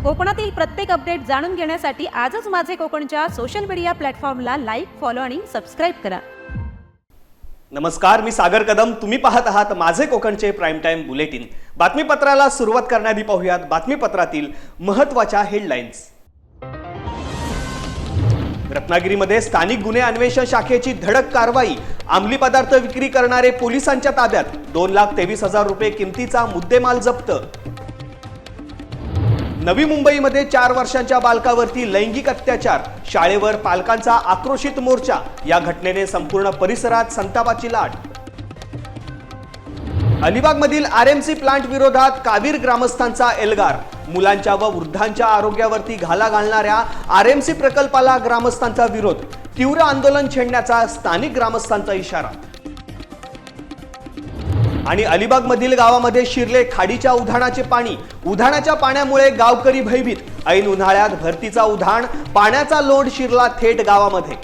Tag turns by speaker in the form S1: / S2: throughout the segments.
S1: कोकणातील प्रत्येक अपडेट जाणून घेण्यासाठी आजच माझे कोकणच्या सोशल मीडिया प्लॅटफॉर्मला लाईक, फॉलो आणि सबस्क्राईब करा.
S2: नमस्कार, मी सागर कदम. तुम्ही पाहत आहात माझे कोकणचे प्राईम टाइम बुलेटिन. बातमीपत्राला सुरुवात करण्याआधी पाहूयात बातमीपत्रातील महत्त्वाच्या हेडलाईन्स. रत्नागिरीमध्ये स्थानिक गुन्हे अन्वेषण शाखेची धडक कारवाई. अंमली पदार्थ विक्री करणारे पोलिसांच्या ताब्यात. 2,23,000 रुपये किमतीचा मुद्देमाल जप्त. नवी मुंबईमध्ये 4 वर्षांच्या बालकावरती लैंगिक अत्याचार. शाळेवर पालकांचा आक्रोशित मोर्चा. या घटनेने संपूर्ण परिसरात संतापाची लाट. अलिबागमधील आरएमसी प्लांट विरोधात कावीर ग्रामस्थांचा एल्गार. मुलांच्या व वृद्धांच्या आरोग्यावरती घाला घालणाऱ्या आरएमसी प्रकल्पाला ग्रामस्थांचा विरोध. तीव्र आंदोलन छेडण्याचा स्थानिक ग्रामस्थांचा इशारा. आणि अलिबागमधील गावामध्ये शिरले खाडीच्या उधाणाचे पाणी. उधाणाच्या पाण्यामुळे गावकरी भयभीत. ऐन उन्हाळ्यात भरतीचा उधाण, पाण्याचा लोट शिरला थेट गावामध्ये.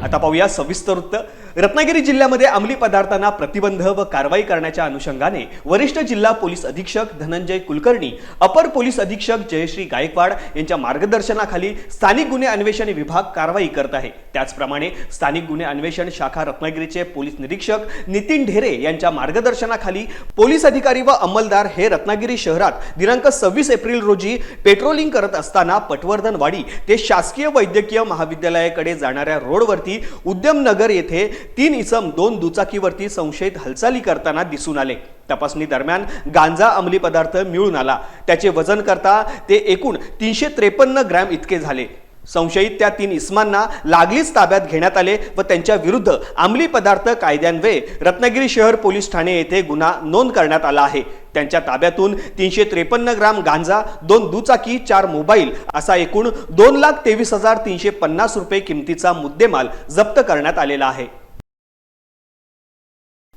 S2: आता पाहूया सविस्तर वृत्त. रत्नागिरी जिल्ह्यामध्ये अंमली पदार्थांना प्रतिबंध व कारवाई करण्याच्या अनुषंगाने वरिष्ठ जिल्हा पोलीस अधीक्षक धनंजय कुलकर्णी, अपर पोलीस अधीक्षक जयश्री गायकवाड यांच्या मार्गदर्शनाखाली स्थानिक गुन्हे अन्वेषण विभाग कारवाई करत आहे. त्याचप्रमाणे स्थानिक गुन्हे अन्वेषण शाखा रत्नागिरीचे पोलीस निरीक्षक नितीन ढेरे यांच्या मार्गदर्शनाखाली पोलीस अधिकारी व अंमलदार हे रत्नागिरी शहरात दिनांक 26 एप्रिल रोजी पेट्रोलिंग करत असताना पटवर्धनवाडी ते शासकीय वैद्यकीय महाविद्यालयाकडे जाणाऱ्या रोडवरती उद्यमनगर येथे 3 इसम 2 दुचाकीवरती संशयित हालचाली करताना दिसून आले. तपासणी दरम्यान गांजा अंमली पदार्थ मिळून आला. त्याचे वजन करता ते एकूण 353 ग्रॅम इतके झाले. संशयित त्या 3 इसमांना लागलीच ताब्यात घेण्यात आले व त्यांच्या विरुद्ध अंमली पदार्थ कायद्यान्वये रत्नागिरी शहर पोलीस ठाणे येथे गुन्हा नोंद करण्यात आला आहे. त्यांच्या ताब्यातून 353 ग्राम गांजा, 2 दुचाकी, 4 मोबाईल असा एकूण 2,23,350 रुपये किमतीचा मुद्देमाल जप्त करण्यात आलेला आहे.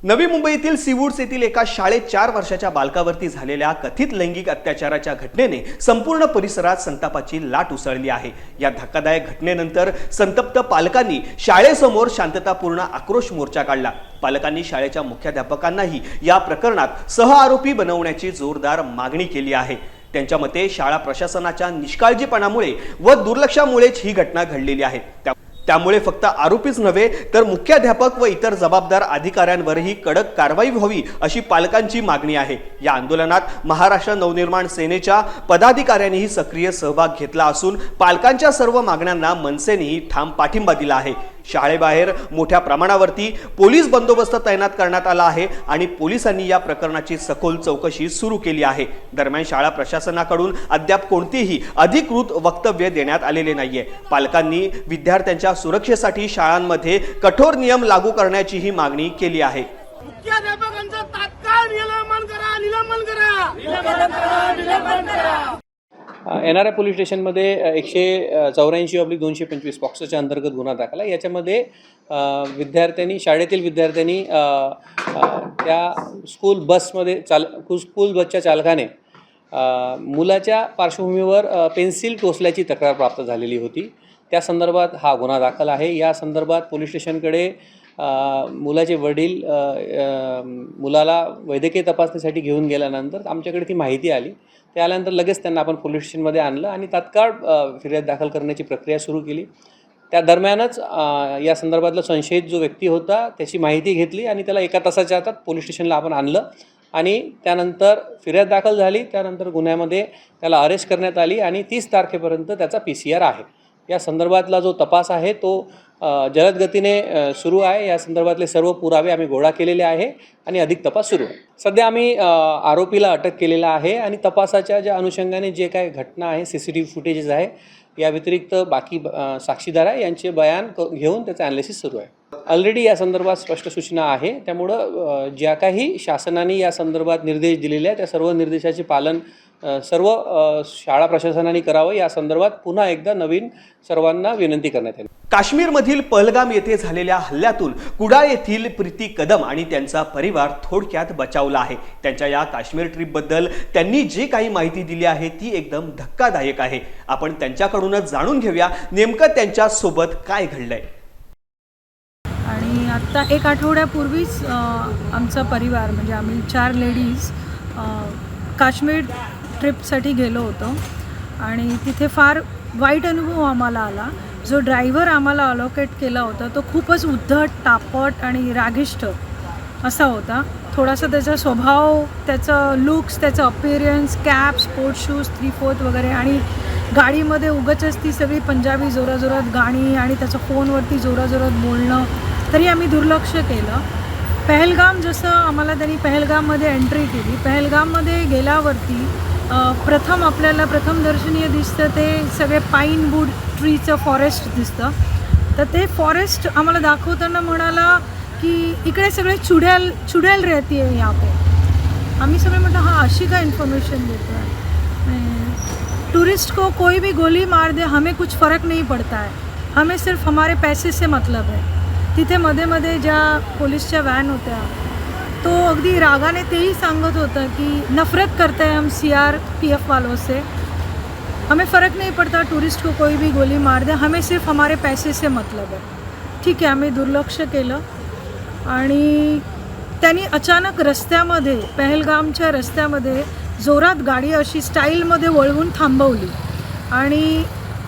S2: नवी मुंबईतील सीवूड्स येथील एका शाळेत 4 वर्षाच्या बालकावरती झालेल्या कथित लैंगिक अत्याचाराच्या घटनेने संपूर्ण परिसरात संतापाची लाट उसळली आहे. या धक्कादायक घटनेनंतर संतप्त पालकांनी शाळेसमोर शांततापूर्ण आक्रोश मोर्चा काढला. पालकांनी शाळेच्या मुख्याध्यापकांनाही या प्रकरणात सहआरोपी बनवण्याची जोरदार मागणी केली आहे. त्यांच्या मते शाळा प्रशासनाच्या निष्काळजीपणामुळे व दुर्लक्षामुळेच ही घटना घडलेली आहे. त्यामुळे फक्त आरोपीच नव्हे तर मुख्याध्यापक व इतर जबाबदार अधिकाऱ्यांवरही कडक कारवाई व्हावी अशी पालकांची मागणी आहे. या आंदोलनात महाराष्ट्र नवनिर्माण सेनेच्या पदाधिकाऱ्यांनीही सक्रिय सहभाग घेतला असून पालकांच्या सर्व मागण्यांना मनसेनेही ठाम पाठिंबा दिला आहे. शाळेबाहेर मोठ्या प्रमाणावरती पोलीस बंदोबस्त तैनात करण्यात आला आहे आणि पोलिसांनी या प्रकरणाची सखोल चौकशी सुरू केली आहे. दरम्यान शाळा प्रशासनाकडून अद्याप कोणतेही अधिकृत वक्तव्य देण्यात आलेले नाहीये. पालकांनी विद्यार्थ्यांच्या सुरक्षेसाठी शाळांमध्ये कठोर नियम लागू करण्याचीही मागणी केली आहे.
S3: मुख्याध्यापकांचं तात्काळ निलंबन करा.
S4: NRI पोलीस स्टेशनमध्ये 184/225 पॉक्सोच्या अंतर्गत गुन्हा दाखल आहे. याच्यामध्ये शाळेतील विद्यार्थ्यांनी त्या स्कूल बसच्या चालकाने मुलाच्या पार्श्वभूमीवर पेन्सिल टोचल्याची तक्रार प्राप्त झालेली होती. त्या संदर्भात हा गुन्हा दाखल आहे. या संदर्भात पोलीस स्टेशनकडे मुलाचे वडील मुलाला वैद्यकीय तपासणीसाठी घेऊन गेल्यानंतर आमच्याकडे ती माहिती आली. त्यानंतर लगेच त्यांना आपण पोलीस स्टेशनमध्ये आणलं आणि तात्काळ फिर्याद दाखल करण्याची प्रक्रिया सुरू केली. त्या दरम्यानच या संदर्भातला संशयित जो व्यक्ती होता त्याची माहिती घेतली आणि त्याला 1 तासाच्या आतात पोलीस स्टेशनला आपण आणलं आणि त्यानंतर फिर्याद दाखल झाली. त्यानंतर गुन्ह्यामध्ये त्याला अरेस्ट करण्यात आली आणि 30 तारखेपर्यंत त्याचा PCR आहे. या संदर्भातला जो तपास आहे तो जलद गतीने सुरू आहे. या संदर्भातले सर्व पुरावे आम्ही गोळा केलेले आहे आणि अधिक तपास सुरू आहे. सध्या आम्ही आरोपीला अटक केलेला आहे आणि तपासाच्या ज्या अनुषंगाने जे काही घटना आहे, CCTV फुटेजेस आहे, या व्यतिरिक्त बाकी साक्षीदार आहे यांचे बयान घेऊन त्याचं ॲनालिसिस सुरू आहे. ऑलरेडी या संदर्भात स्पष्ट सूचना आहे. त्यामुळं ज्या काही शासनाने या संदर्भात निर्देश दिलेले आहेत त्या सर्व निर्देशाचे पालन सर्व शाळा प्रशासनाने करावं या संदर्भात पुन्हा एकदा नवीन सर्वांना विनंती करण्यात येईल.
S2: काश्मीरमधील पहलगाम येथे झालेल्या हल्ल्यातून कुडाळ येथील प्रीती कदम आणि त्यांचा परिवार थोडक्यात बचावला आहे. त्यांच्या या काश्मीर ट्रिपबद्दल त्यांनी जे काही माहिती दिली आहे ती एकदम धक्कादायक आहे. आपण त्यांच्याकडूनच जाणून घेऊया नेमकं त्यांच्या सोबत काय घडलंय.
S5: आणि आत्ता 1 आठवड्यापूर्वीच आमचा परिवार म्हणजे आम्ही 4 लेडीज काश्मीर ट्रिपसाठी गेलो होतो आणि तिथे फार वाईट अनुभव आम्हाला आला. जो ड्रायव्हर आम्हाला अलोकेट केला होता तो खूपच उद्धट, तापट आणि रागिष्ट असा होता. थोडासा त्याचा स्वभाव, त्याचं लुक्स, त्याचं अपिअरन्स, कॅप, स्पोर्ट शूज 3/4 वगैरे, आणि गाडीमध्ये उगाचच ती सगळी पंजाबी जोराजोरात गाणी आणि त्याचं फोनवरती जोराजोरात बोलणं. तरी आम्ही दुर्लक्ष केलं. पहलगाम जसं आम्हाला त्यांनी पहलगाममध्ये एंट्री केली. पहलगाममध्ये गेल्यावरती आपल्याला प्रथम दर्शनीय दिसतं ते सगळे पाईन वूड ट्रीचं फॉरेस्ट दिसतं. तर ते फॉरेस्ट आम्हाला दाखवताना म्हणाला की इकडे सगळे चुड़ैल रहती है यहाँ पे. आम्ही सगळे म्हटलं हां अशी काय इन्फॉर्मेशन देतो आहे. टूरिस्ट को कोई भी गोली मार दे हमें कुछ फ़र्क नहीं पड़ता है, हमें सिर्फ हमारे पैसे से मतलब है. तिथे मध्ये मध्ये ज्या पोलीसच्या वॅन होत्या तो अगदी रागाने तेही सांगत होता की नफ़रत करते हैं हम CRPF वालों से, हमें फ़र्क नहीं पड़ता टूरिस्ट को कोई भी गोली मार दे, हमें सिर्फ हमारे पैसे से मतलब है. ठीक आहे, आम्ही दुर्लक्ष केलं. आणि त्यांनी अचानक रस्त्यामध्ये, पहलगामच्या रस्त्यामध्ये जोरात गाडी अशी स्टाईलमध्ये वळवून थांबवली आणि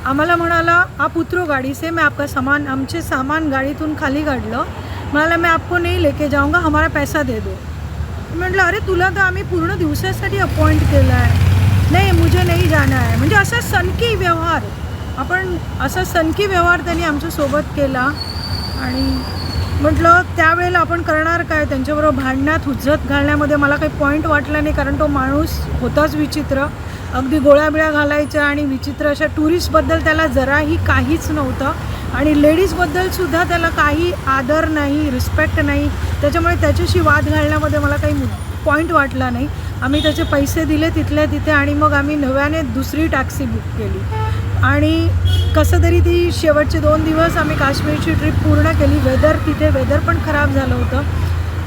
S5: आम्हाला म्हणाला आप उतरो गाड़ी से, मैं आपका सामान, आमचे सामान गाडीतून खाली काढलं. म्हणाला मैं आपको नहीं लेके जाऊंगा, हमारा पैसा दे दो. म्हटलं अरे तुला तर आम्ही पूर्ण दिवसासाठी अपॉइंट केलं आहे. नाही मुझे नहीं जाना है. म्हणजे असा सनकी व्यवहार, सनकी व्यवहार त्यांनी आमच्यासोबत केला. आणि म्हटलं त्यावेळेला आपण करणार काय, त्यांच्याबरोबर भांडण्यात हुज्जत घालण्यामध्ये मला काही पॉईंट वाटला नाही. कारण तो माणूस होताच विचित्र, अगदी गोळ्याबिळ्या घालायच्या आणि विचित्र अशा. टुरिस्टबद्दल त्याला जराही काहीच नव्हतं आणि लेडीजबद्दलसुद्धा त्याला काही आदर नाही, रिस्पेक्ट नाही. त्याच्यामुळे त्याच्याशी वाद घालण्यामध्ये मला काही पॉईंट वाटला नाही. आम्ही त्याचे पैसे दिले तिथल्या तिथे आणि मग आम्ही नव्याने दुसरी टॅक्सी बुक केली. आणि कसं तरी ती शेवटचे 2 दिवस आम्ही काश्मीरची ट्रिप पूर्ण केली. तिथे वेदर पण खराब झालं होतं.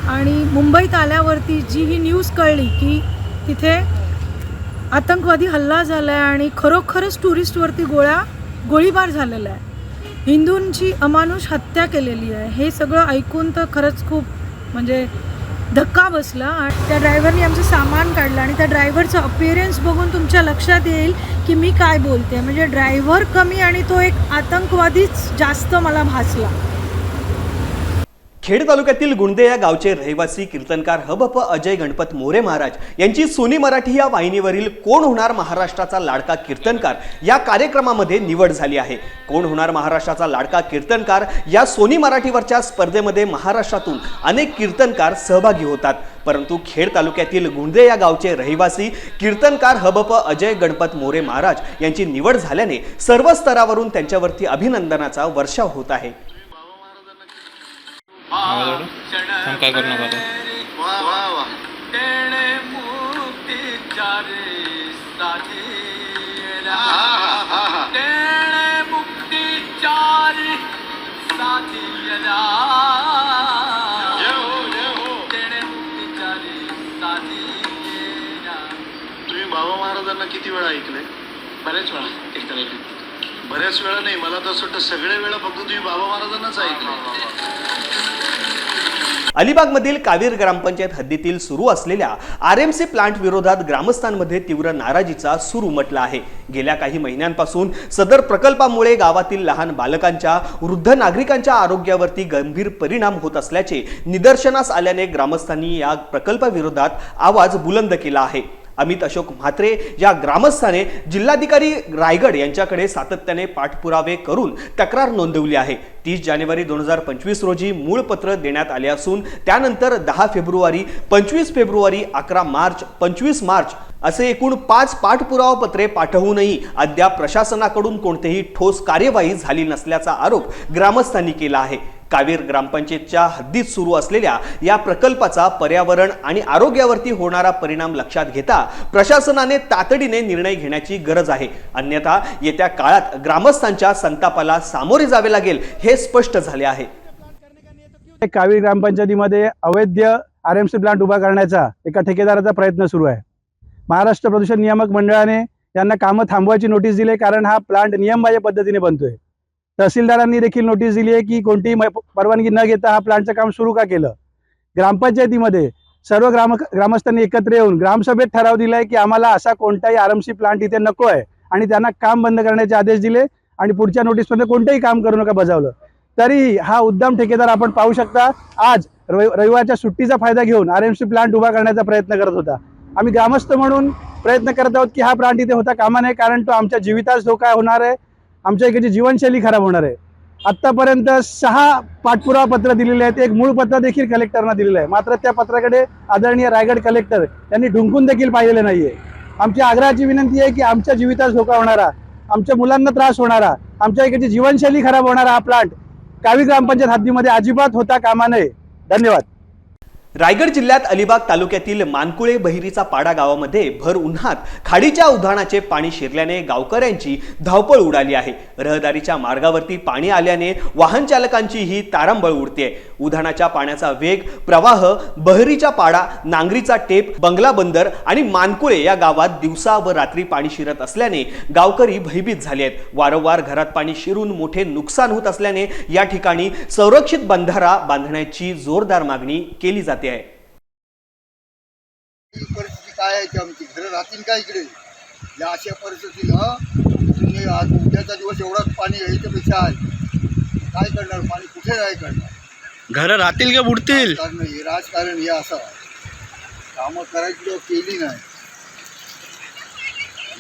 S5: आणि मुंबईत आल्यावरती जी ही न्यूज कळली की तिथे आतंकवादी हल्ला झाला आहे आणि खरोखरच टुरिस्टवरती गोळीबार झालेला आहे, हिंदूंची अमानुष हत्या केलेली आहे, हे सगळं ऐकून तर खरंच खूप म्हणजे धक्का बसला. आणि त्या ड्रायव्हरनी आमचं सामान काढलं आणि त्या ड्रायव्हरचं अपिअरन्स बघून तुमच्या लक्षात येईल की मी काय बोलते. म्हणजे ड्रायव्हर कमी आणि तो एक आतंकवादीच जास्त मला भासला.
S2: खेड तालुक्यातील गुंडे या गावचे रहिवासी कीर्तनकार हबप अजय गणपत मोरे महाराज यांची सोनी मराठी या वाहिनीवरील कोण होणार महाराष्ट्राचा लाडका कीर्तनकार या कार्यक्रमामध्ये निवड झाली आहे. कोण होणार महाराष्ट्राचा लाडका कीर्तनकार या सोनी मराठीवरच्या स्पर्धेमध्ये महाराष्ट्रातून अनेक कीर्तनकार सहभागी होतात. परंतु खेड तालुक्यातील गुंडे या गावचे रहिवासी कीर्तनकार हबप अजय गणपत मोरे महाराज यांची निवड झाल्याने सर्व स्तरावरून त्यांच्यावरती अभिनंदनाचा वर्षाव होत आहे.
S6: काय करू नका
S3: तुम्ही बाबा महाराजांना किती वेळा ऐकले? बऱ्याच वेळा ऐकले. बऱ्याच वेळा नाही, मला तर असं वाटतं सगळ्या वेळा फक्त तुम्ही बाबा महाराजांनाच ऐकलं.
S2: अलिबागमधील कावीर ग्रामपंचायत हद्दीतील सुरू असलेल्या RMC प्लांट विरोधात ग्रामस्थांमध्ये तीव्र नाराजीचा सूर उमटला आहे. गेल्या काही महिन्यांपासून सदर प्रकल्पामुळे गावातील लहान बालकांच्या, वृद्ध नागरिकांच्या आरोग्यावरती गंभीर परिणाम होत असल्याचे निदर्शनास आल्याने ग्रामस्थांनी या प्रकल्पाविरोधात आवाज बुलंद केला आहे. अमित अशोक म्हात्रे या ग्रामस्थाने जिल्हाधिकारी रायगड यांच्याकडे सातत्याने पाठपुरावे करून तक्रार नोंदवली आहे. 30 जानेवारी 2025 रोजी मूळ पत्र देण्यात आले असून त्यानंतर 10 फेब्रुवारी, 25 फेब्रुवारी, 11 मार्च, 25 मार्च असे एकूण 5 पाठपुरावा पत्रे पाठवूनही अद्याप प्रशासनाकडून कोणतेही ठोस कार्यवाही झाली नसल्याचा आरोप ग्रामस्थांनी केला आहे. कावीर ग्रामपंचायतच्या हद्दीत सुरू असलेल्या या प्रकल्पाचा पर्यावरण आणि आरोग्यावरती होणारा परिणाम लक्षात घेता प्रशासनाने तातडीने निर्णय घेण्याची गरज आहे. अन्यथा येत्या काळात ग्रामस्थांच्या संतापाला सामोरे जावे लागेल हे स्पष्ट झाले आहे.
S7: कावीर ग्रामपंचायतीमध्ये अवैध RMC प्लांट उभा करण्याचा एका ठेकेदाराचा प्रयत्न सुरू आहे. महाराष्ट्र प्रदूषण नियामक मंडळाने यांना कामं थांबवायची नोटीस दिली कारण हा प्लांट नियमबाह्य पद्धतीने बनतोय. तहसीलदारांनी देखील नोटीस दिली आहे की कोणतीही परवानगी न घेता हा प्लांटचं काम सुरू का केलं. ग्रामपंचायतीमध्ये सर्व ग्रामस्थांनी एकत्र येऊन ग्रामसभेत ठराव दिलाय की आम्हाला असा कोणताही आरएमसी प्लांट इथे नको आहे आणि त्यांना काम बंद करण्याचे आदेश दिले आणि पुढच्या नोटीसमध्ये कोणतेही काम करू नका बजावलं. तरीही हा उद्दाम ठेकेदार आपण पाहू शकता आज रविवारच्या सुट्टीचा फायदा घेऊन आरएमसी प्लांट उभा करण्याचा प्रयत्न करत होता. आम्ही ग्रामस्थ म्हणून प्रयत्न करत आहोत की हा प्लांट इथे होता कामा नये, कारण तो आमच्या जीवितास धोका होणार आहे, आमच्या इकडची जीवनशैली खराब होणार आहे. आत्तापर्यंत 6 पाठपुरावा पत्र दिलेले आहेत, एक मूळ पत्र देखील कलेक्टरना दिलेलं आहे, मात्र त्या पत्राकडे आदरणीय रायगड कलेक्टर यांनी ढुंकून देखील पाहिलेलं नाहीये. आमची आग्रहाची विनंती आहे की आमच्या जीवितास धोका होणारा, आमच्या मुलांना त्रास होणारा, आमच्या इकडची जीवनशैली खराब होणारा हा प्लांट कावी ग्रामपंचायत हद्दीमध्ये अजिबात होता कामा नये. धन्यवाद.
S2: रायगड जिल्ह्यात अलिबाग तालुक्यातील मानकुळे बहिरीचा पाडा गावामध्ये भर उन्हात खाडीच्या उधाणाचे पाणी शिरल्याने गावकऱ्यांची धावपळ उडाली आहे. रहदारीच्या मार्गावरती पाणी आल्याने वाहन चालकांचीही तारांबळ उडते. उधाणाच्या पाण्याचा वेग, प्रवाह बहिरीचा पाडा, नांगरीचा टेप, बंगला बंदर आणि मानकुळे या गावात दिवसा व रात्री पाणी शिरत असल्याने गावकरी भयभीत झाले आहेत. वारंवार घरात पाणी शिरून मोठे नुकसान होत असल्याने या ठिकाणी संरक्षित बंधारा बांधण्याची जोरदार मागणी केली जाते.
S8: परिस्थिती काय आहे की आमची घरं राहतील का इकडे? या अशा परिस्थितीनं तुम्ही आज उद्याचा दिवस एवढाच पाणी यायच्यापेक्षा आहे, काय करणार? पाणी कुठे काय करणार?
S9: घरं राहतील का बुडतील?
S8: हे राजकारण हे असं कामं करायची लोक केली नाही.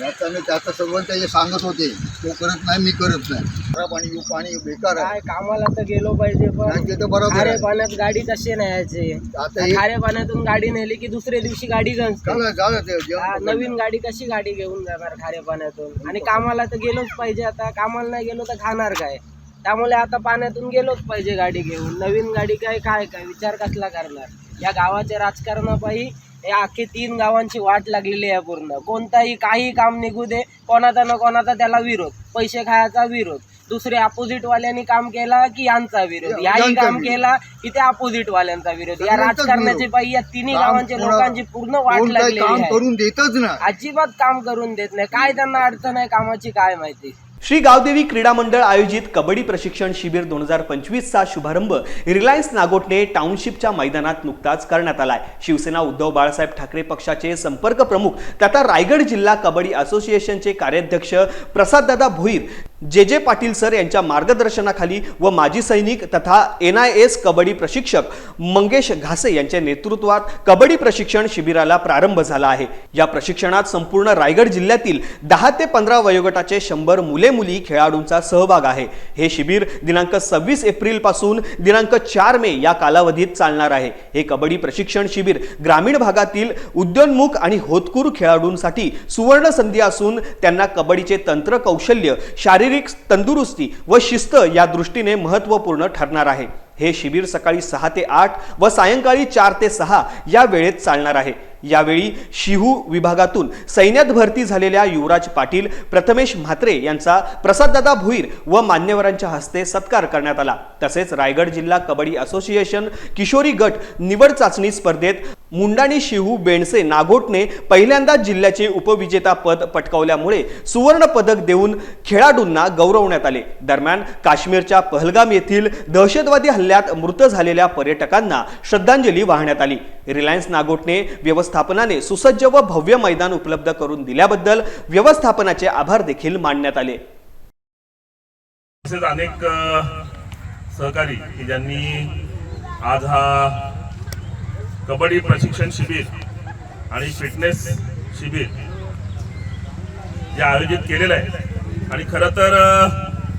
S8: याच्यानं त्याचं सर्व ते सांगत होते, तो करत नाही, मी करत नाही. खराब पाणी बेकार आहे.
S10: कामाला तर गेलो पाहिजे, पण
S8: ते तर बरोबर
S10: खारे
S8: आहे.
S10: पाण्यात गाडी कशी न्यायची?
S8: आता
S10: खाऱ्या पाण्यातून गाडी नेली की दुसऱ्या दिवशी गाडी गंजते.
S8: झालं
S10: नवीन गाडी कशी गाडी घेऊन जाणार खाऱ्या पाण्यातून? आणि कामाला तर गेलोच पाहिजे. आता कामाला नाही गेलो तर खाणार काय? त्यामुळे आता पाण्यातून गेलोच पाहिजे गाडी घेऊन. नवीन गाडी काय काय काय विचार कसला करणार? या गावाच्या राजकारणापायी या अख्खी 3 गावांची वाट लागलेली आहे पूर्ण. कोणताही काही काम निघू दे, कोणाचा ना कोणाचा त्याला विरोध, पैसे खायचा विरोध. दुसरे अपोजिट वाल्यांनी काम केला की यांचा विरोध, याही काम केला की त्या अपोजिट वाल्यांचा विरोध. या राजकारणाचे पायी या 3 गावांच्या लोकांची पूर्ण वाट लागलेली आहे.
S8: करून देतच ना,
S10: अजिबात काम करून देत नाही. काय त्यांना अडचण आहे कामाची काय माहिती.
S2: श्री गावदेवी क्रीडा मंडळ आयोजित कबड्डी प्रशिक्षण शिबिर 2025चा शुभारंभ रिलायन्स नागोठणे टाउनशिपच्या मैदानात नुकताच करण्यात आलाय. शिवसेना उद्धव बाळासाहेब ठाकरे पक्षाचे संपर्क प्रमुख तथा रायगड जिल्हा कबड्डी असोसिएशनचे कार्याध्यक्ष प्रसाददादा भोईर, जे पाटील सर यांच्या मार्गदर्शनाखाली व माजी सैनिक तथा NIS कबड्डी प्रशिक्षक मंगेश घासे यांच्या नेतृत्वात कबड्डी प्रशिक्षण शिबिराला प्रारंभ झाला आहे. या प्रशिक्षणात संपूर्ण रायगड जिल्ह्यातील 10 ते 15 वयोगटाचे 100 मुले-मुली खेळाडूंचा सहभाग आहे. हे शिबिर दिनांक 26 एप्रिल पासून दिनांक 4 मे या कालावधीत चालणार आहे. हे कबड्डी प्रशिक्षण शिबिर ग्रामीण भागातील उद्योन्मुख आणि होतकरू खेळाडूंसाठी सुवर्ण संधी असून त्यांना कबड्डीचे तंत्र कौशल्य, शारीरिक तंदुरुस्ती व शिस्त या दृष्टीने महत्त्वपूर्ण ठरणार आहे. हे शिबिर सकाळी 6 ते 8 व सायंकाळी 4 ते 6 या वेळेत चालणार आहे. यावेळी शिहू विभागातून सैन्यात भरती झालेल्या युवराज पाटील, प्रथमेश म्हात्रे यांचा प्रसाददादा भोईर व मान्यवरांच्या हस्ते सत्कार करण्यात आला. तसेच रायगड जिल्हा कबड्डी असोसिएशन किशोरी गट निवड चाचणी स्पर्धेत मुंडाणी शिहू बेणसे नागोठणे पहिल्यांदाच जिल्ह्याचे उपविजेता पद पटकावल्यामुळे सुवर्ण पदक देऊन खेळाडूंना गौरवण्यात आले. दरम्यान काश्मीरच्या पहलगाम येथील दहशतवादी हल्ल्यात मृत झालेल्या पर्यटकांना श्रद्धांजली वाहण्यात आली. रिलायन्स नागोठणे व्यवस्थापनाने सुसज्ज व भव्य मैदान उपलब्ध करून दिल्याबद्दल व्यवस्थापनाचे आभार देखील मानण्यात आले.
S11: तसेच अनेक सहकारी की ज्यांनी आज हा कबड्डी प्रशिक्षण शिबिर आणि फिटनेस शिबिर जे आयोजित केलेलं आहे. आणि खरं तर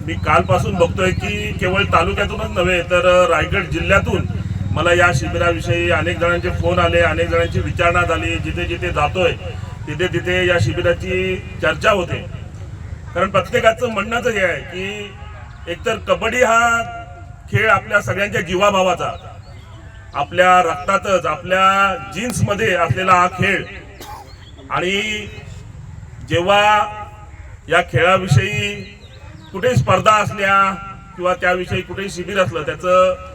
S11: मी कालपासून बघतोय की केवळ तालुक्यातूनच नव्हे तर रायगड जिल्ह्यातून मला या शिबिराविषयी अनेक जणांचे फोन आले, अनेक जणांची विचारणा झाली. जिथे जिथे जातोय तिथे तिथे या शिबिराची चर्चा होते. कारण प्रत्येकाचं म्हणणंच हे आहे की एकतर कबड्डी हा खेळ आपल्या सगळ्यांच्या जीवाभावाचा, आपल्या रक्तातच, आपल्या जीन्समध्ये असलेला हा खेळ. आणि जेव्हा या खेळाविषयी कुठेही स्पर्धा असल्या किंवा त्याविषयी कुठेही शिबिर असलं, त्याचं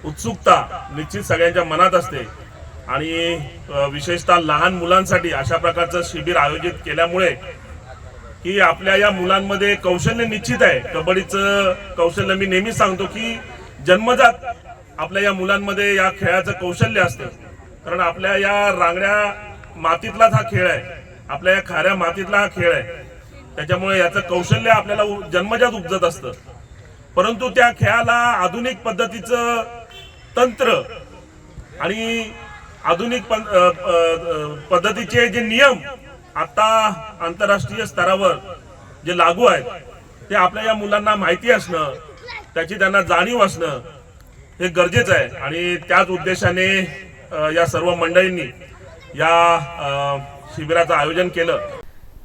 S11: उत्सुकता निश्चित सगळ्यांच्या मनात असते. आणि विशेषतः लहान मुलांसाठी अशा प्रकारचं शिबिर आयोजित केल्यामुळे की आपल्या या मुलांमध्ये कौशल्य निश्चित आहे. कबड्डीचं कौशल्य मी नेहमीच सांगतो की जन्मजात आपल्या या मुलांमध्ये या खेळाचं कौशल्य असतं. कारण आपल्या या रांगड्या मातीतलाच हा खेळ आहे, आपल्या या खाऱ्या मातीतला हा खेळ आहे. त्याच्यामुळे याचं कौशल्य आपल्याला जन्मजात उपजत असतं. परंतु त्या खेळाला आधुनिक पद्धतीचं तंत्र आणि आधुनिक पद्धतीचे जे नियम आता आंतरराष्ट्रीय स्तरावर जे लागू आहेत ते आपल्या या मुलांना माहिती असणं, त्याची त्यांना जाणीव असणं हे गरजेचं आहे. आणि त्याच उद्देशाने या सर्व मंडळींनी या शिबिराचं आयोजन केलं.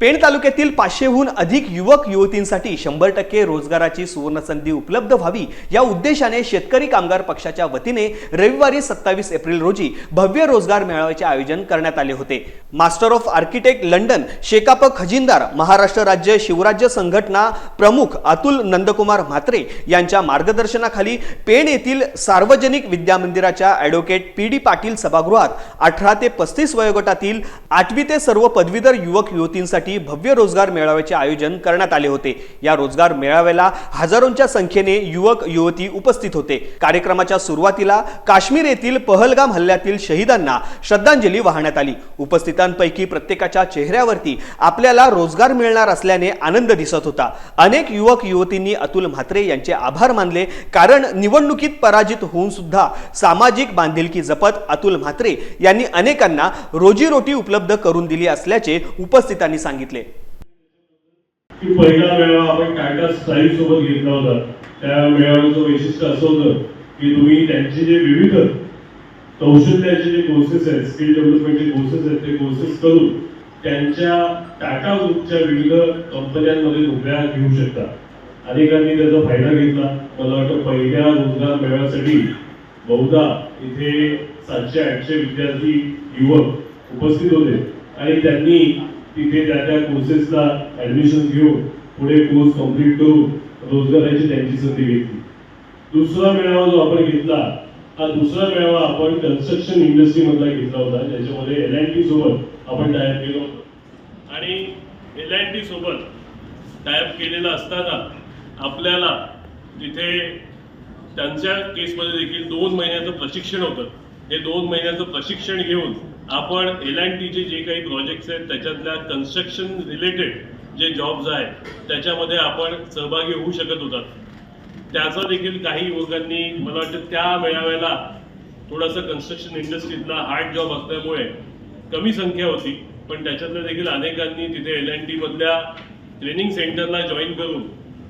S2: पेण तालुक्यातील 500हून अधिक युवक युवतींसाठी 100% रोजगाराची सुवर्णसंधी उपलब्ध व्हावी या उद्देशाने शेतकरी कामगार पक्षाच्या वतीने रविवारी 27 एप्रिल रोजी भव्य रोजगार मेळाव्याचे आयोजन करण्यात आले होते. Master of architect London Shekap खजिनदार महाराष्ट्र राज्य शिवराज्य संघटना प्रमुख अतुल नंदकुमार म्हात्रे यांच्या मार्गदर्शनाखाली पेण येथील सार्वजनिक विद्यामंदिराच्या ॲडव्होकेट PD पाटील सभागृहात 18 ते 35 वयोगटातील 8वी ते सर्व पदवीधर युवक युवतींसाठी भव्य रोजगार मेळाव्याचे आयोजन करण्यात आले होते. या रोजगार मेळाव्याला हजारोंच्या संख्येने युवक युवती उपस्थित होते. कार्यक्रमाच्या सुरुवातीला काश्मीर येथील पहलगाम हल्ल्यातील शहीदांना श्रद्धांजली वाहण्यात आली. उपस्थितांपैकी प्रत्येकाच्या चेहऱ्यावरती आपल्याला रोजगार मिळणार असल्याने आनंद दिसत होता. अनेक युवक युवतींनी अतुल म्हात्रे यांचे आभार मानले, कारण निवडणुकीत पराजित होऊन सुद्धा सामाजिक बांधिलकी जपत अतुल म्हात्रे यांनी अनेकांना रोजीरोटी उपलब्ध करून दिली असल्याचे उपस्थितांनी सांगितले.
S11: पहिला मेळावा आपण टाटा स्टाईल सोबत घेतला होता. त्या मेळाव्याचं वैशिष्ट्य असं होतं की तुम्ही त्यांचे जे विविध कौशल्याचे जे कोर्सेस आहेत, स्किल डेव्हलपमेंटचे कोर्सेस आहेत, ते कोर्सेस करून त्यांच्या टाटा ग्रुपच्या विविध कंपन्यांमध्ये नोकऱ्या घेऊ शकता. अनेकांनी त्याचा फायदा घेतला. मला वाटतं पहिल्या रोजगार मेळाव्यासाठी बहुधा इथे 700-800 विद्यार्थी युवक उपस्थित होते आणि त्यांनी तिथे त्या कोर्सेसला ऍडमिशन घेऊन पुढे कोर्स कंप्लीट करून रोजगाराची त्यांची संधी घेतली. दुसरा मेळावा जो आपण घेतला, हा दुसरा मेळावा आपण कन्स्ट्रक्शन इंडस्ट्री मधला घेतला होता, ज्याच्यामध्ये L&T सोबत आपण टायअप केलं होतं. आणि L&T सोबत टायअप केलेलं असताना आपल्याला तिथे त्यांच्या केसमध्ये देखील 2 महिन्याचं प्रशिक्षण होतं. हे 2 महिन्याचं प्रशिक्षण घेऊन आपण L&Tचे जे काही प्रोजेक्ट्स आहेत त्याच्यातल्या कन्स्ट्रक्शन रिलेटेड जे जॉब्स आहेत त्याच्यामध्ये आपण सहभागी होऊ शकत होतात. त्याचा देखील काही युवकांनी, मला वाटतं त्या मेळाव्याला थोडासा कन्स्ट्रक्शन इंडस्ट्रीतला हार्ड जॉब असल्यामुळे कमी संख्या होती, पण त्याच्यातल्या देखील अनेकांनी तिथे L&T मधल्या ट्रेनिंग सेंटरला जॉईन करून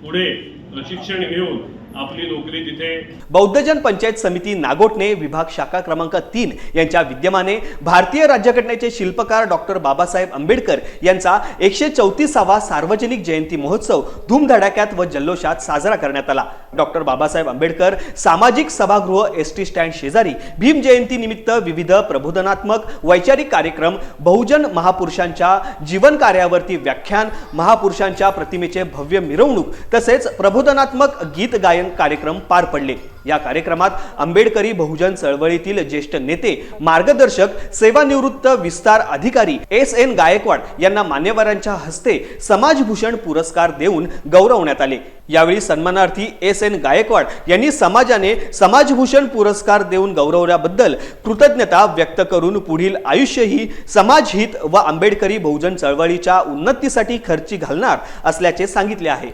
S11: पुढे प्रशिक्षण घेऊन आपली नोकरी तिथे.
S2: बौद्धजन पंचायत समिती नागोठणे विभाग शाखा क्रमांक 3 यांच्या विद्यमाने भारतीय राज्यघटनेचे शिल्पकार डॉक्टर बाबासाहेब आंबेडकर यांचा 134वा सार्वजनिक जयंती महोत्सव धूमधडाक्यात व जल्लोषात साजरा करण्यात आला. डॉक्टर बाबासाहेब आंबेडकर सामाजिक सभागृह एसटी स्टँड शेजारी भीम जयंती निमित्त विविध प्रबोधनात्मक वैचारिक कार्यक्रम, बहुजन महापुरुषांच्या जीवन कार्यावरती व्याख्यान, महापुरुषांच्या प्रतिमेचे भव्य मिरवणूक तसेच प्रबोधनात्मक गीत गायन कार्यक्रम पार पडले. या कार्यक्रमात आंबेडकरी बहुजन चळवळीतील ज्येष्ठ नेते, मार्गदर्शक, सेवानिवृत्त विस्तार अधिकारी SN गायकवाड यांना मान्यवरांच्या हस्ते समाजभूषण पुरस्कार देऊन गौरवण्यात आले. यावेळी सन्मानार्थी SN गायकवाड यांनी समाजाने समाजभूषण पुरस्कार देऊन गौरवल्याबद्दल कृतज्ञता व्यक्त करून पुढील आयुष्यही समाजहित व आंबेडकरी बहुजन चळवळीच्या उन्नतीसाठी खर्ची घालणार असल्याचे सांगितले आहे.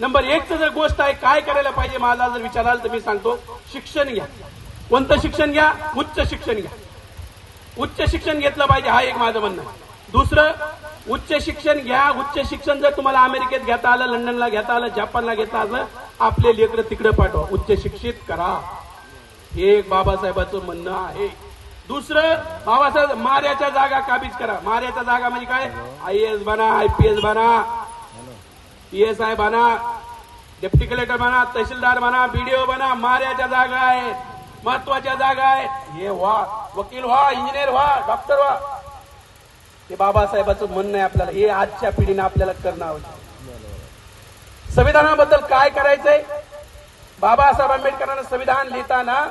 S12: नंबर 1 जर गोष्ट आहे काय करायला पाहिजे, मला जर विचाराल तर मी सांगतो, शिक्षण घ्या. कोणतं शिक्षण घ्या? उच्च शिक्षण घ्या. उच्च शिक्षण घेतलं पाहिजे, हा एक माझं म्हणणं आहे. दुसरं, उच्च शिक्षण घ्या. उच्च शिक्षण जर तुम्हाला अमेरिकेत घेता आलं, लंडनला घेता आलं, जपानला घेता आलं, आपले लेकरं तिकडे पाठवा, उच्च शिक्षित करा. हे एक बाबासाहेबांचं म्हणणं आहे. दुसरं, बाबासाहेब माऱ्याच्या जागा काबीज करा. माऱ्याच्या जागा म्हणजे काय? IAS बना, IPS बना, PSI बना, डेप्टी कलेक्टर बना, तहसीलदार बना, BDO बना. माऱ्याच्या जागा आहेत, महत्वाच्या जागा आहेत. हे व्हा, वकील व्हा, इंजिनियर व्हा, डॉक्टर व्हा. हे बाबासाहेबांचं म्हणणं आहे आपल्याला. हे आजच्या पिढीने आपल्याला करणं आवश्यक. संविधानाबद्दल काय करायचंय? बाबासाहेब आंबेडकरांना संविधान लिहिताना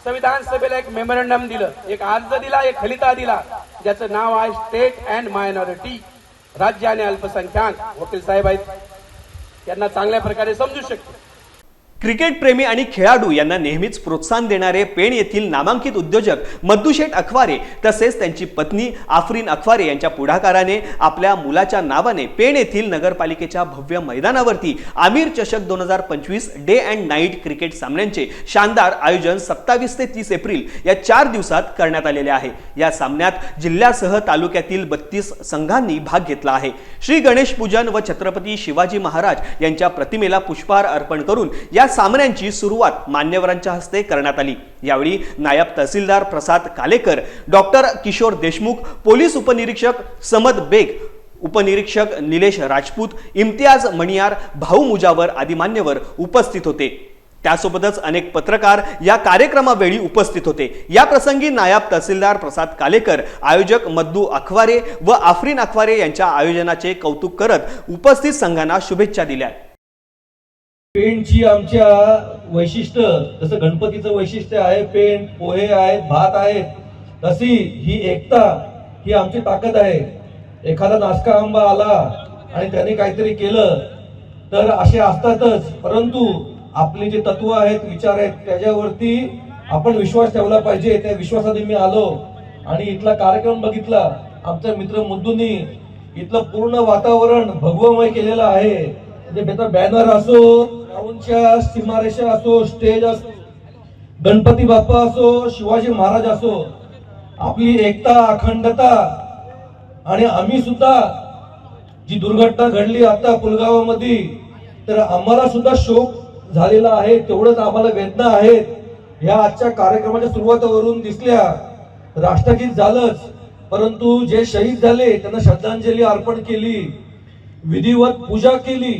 S12: संविधान सभेला एक मेमोरंडम दिलं, एक अर्ज दिला, एक खलिता दिला, ज्याचं नाव आहे स्टेट अँड मायनॉरिटी, राज्य आणि अल्पसंख्याक. वकील साहेब आहेत, त्यांना चांगल्या प्रकारे समजू शकतो.
S2: क्रिकेट प्रेमी आणि खेळाडू यांना नेहमीच प्रोत्साहन देणारे पेण येथील नामांकित उद्योजक मद्दूशेठ अखवारे तसेच त्यांची पत्नी आफरीन अखवारे यांच्या पुढाकाराने आपल्या मुलाच्या नावाने पेण येथील नगरपालिकेच्या भव्य मैदानावरती आमिर चषक 2025 डे अँड नाईट क्रिकेट सामन्यांचे शानदार आयोजन 27 ते 30 एप्रिल या 4 दिवसात करण्यात आलेले आहे। या सामन्यात जिल्ह्यासह तालुक्यातील 32 संघांनी भाग घेतला आहे। श्री गणेश पूजन व छत्रपती शिवाजी महाराज यांच्या प्रतिमेला पुष्पहार अर्पण करून या सामन्यांची सुरुवात मान्यवरांच्या हस्ते करण्यात आली। यावेळी नायब तहसीलदार प्रसाद कालेकर, डॉक्टर किशोर देशमुख, पोलीस उपनिरीक्षक समद बेग, उपनिरीक्षक निलेश राजपूत, इम्तियाज मणियार, भाऊ मुजावर आदी मान्यवर उपस्थित होते। त्यासोबतच अनेक पत्रकार या कार्यक्रमावेळी उपस्थित होते। या प्रसंगी नायब तहसीलदार प्रसाद कालेकर, आयोजक मद्दू अखवारे व आफरीन अखवारे यांच्या आयोजनाचे कौतुक करत उपस्थित संघांना शुभेच्छा दिल्या।
S13: पेंटची आमच्या वैशिष्ट्य, जसं गणपतीचं वैशिष्ट्य आहे पेंट, पोहे आहेत, भात आहेत, तशी ही एकता ही आमची ताकद आहे। एखादा नासका आंबा आला आणि त्याने काहीतरी केलं तर असे असतातच, परंतु आपले जे तत्व आहेत, विचार आहेत, त्याच्यावरती आपण विश्वास ठेवला पाहिजे। त्या विश्वासाने मी आलो आणि इथला कार्यक्रम बघितला। आमच्या मित्र मुद्दूंनी इथलं पूर्ण वातावरण भगवमय केलेलं आहे। म्हणजे बॅनर असो, ग्राउंडच्या सीमारेषा असो, स्टेज असो, गणपती बाप्पा असो, शिवाजी महाराज असो, आपली एकता, अखंडता आणि आम्ही सुद्धा जी दुर्घटना घडली आता पुलगावामध्ये, तर आम्हाला सुद्धा शोक झालेला आहे, तेवढंच आम्हाला वेदना आहेत। ह्या आजच्या कार्यक्रमाच्या सुरुवातीवरून दिसल्या, राष्ट्रगीत झालंच, परंतु जे शहीद झाले त्यांना श्रद्धांजली अर्पण केली, विधिवत पूजा केली।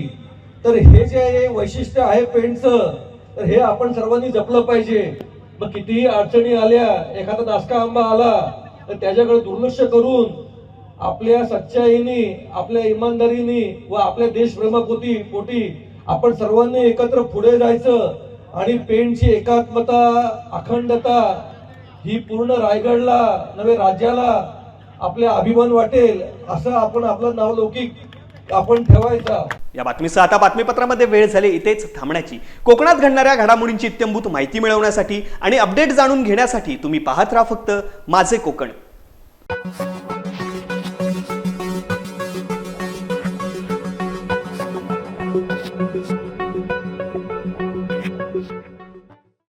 S13: तर हे जे वैशिष्ट्य आहे पेंटचं, तर हे आपण सर्वांनी जपलं पाहिजे। मग कितीही अडचणी आल्या, एखादा नासका आंबा आला तर त्याच्याकडे दुर्लक्ष करून आपल्या सच्चाईने, आपल्या इमानदारीने व आपल्या देशप्रेमापोटी आपण सर्वांनी एकत्र पुढे जायचं आणि पेंटची एकात्मता, अखंडता ही पूर्ण रायगडला नव्हे राज्याला आपल्या अभिमान वाटेल असं आपण आपलं नावलौकिक आपण ठेवायचा।
S2: या बातमीसह आता बातमीपत्रामध्ये वेळ झाली इथेच थांबण्याची। कोकणात घडणाऱ्या घडामोडींची इत्थंभूत माहिती मिळवण्यासाठी आणि अपडेट जाणून घेण्यासाठी तुम्ही पाहत राहा फक्त माझे कोकण।